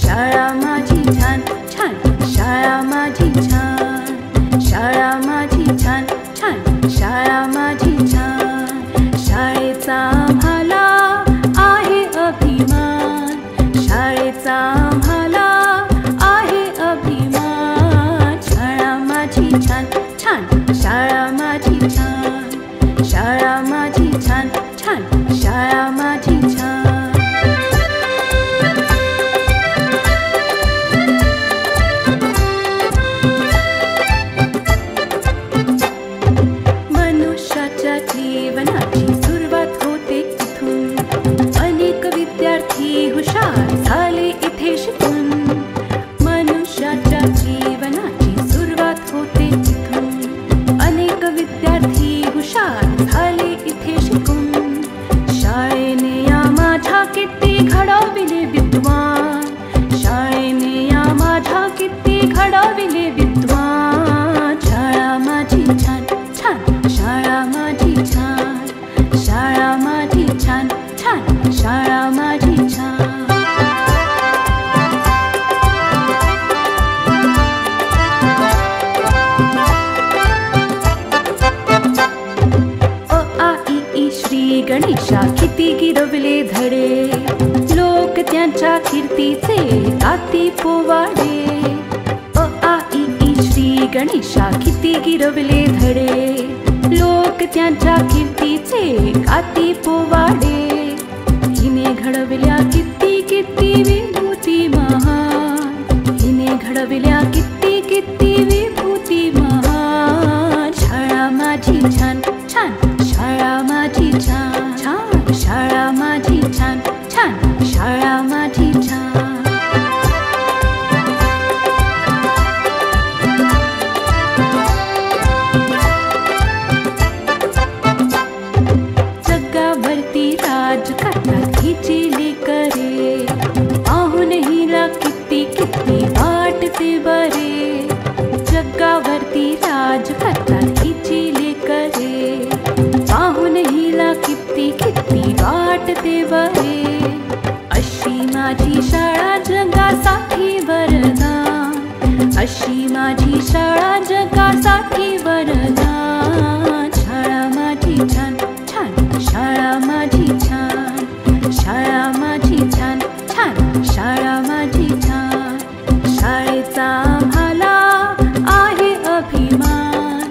शाळा माझी छान छान, शाळा माझी छान, शाळा माझी छान छान, शाळा माझी छान. शाळेचा आम्हाला आहे अभिमान, शाळेचा आम्हाला आहे अभिमान. शाळा माझी छान छान, शाळा माझी छान, शाळा माझी छान छान, शाळा माझी छान. मनुष्याच्या जीवनाची सुरुवात होते इथून, अनेक विद्यार्थी हुशार झाले इथे शिकून. मनुष्याच्या जीवनाची सुरुवात होते इथून, अनेक विद्यार्थी हुशार झाले इथे शिकून. शाळेने या माझ्या किती घडविले विद्वान, शाळेने या माझ्या किती घडविले विद्वान. शाळा माझी छान छान, शाळा माझी छान, शाळा माझी छान छान, शाळा माझी छान. अ आ इ ई श्री गणेशा किती गिरवले धडे, लोक त्यांच्या कीर्तीचे गाती पोवाडे. अ आ इ ई श्री गणेशा किती गिरवले धडे, लोक त्यांच्या कीर्तीचे गाती पोवाडे. हिने घडविल्या किती किती विभूती महान, हिने घडविल्या किती किती विभूती महान. शाळा माझी छान छान, शाळा माझी छान छान, शाळा माझी छान छान, शाळा माझी छान. जगावरती राज करतात हिची लेकरे, पाहून हिला किती किती वाटते बरे. जगावरती राज करतात हिची लेकरे, पाहून हिला किती किती वाटते बरे. अशी माझी शाळा जगासाठी वरदान, अशी माझी शाळा जगासाठी वरदान. शाळा माझी छान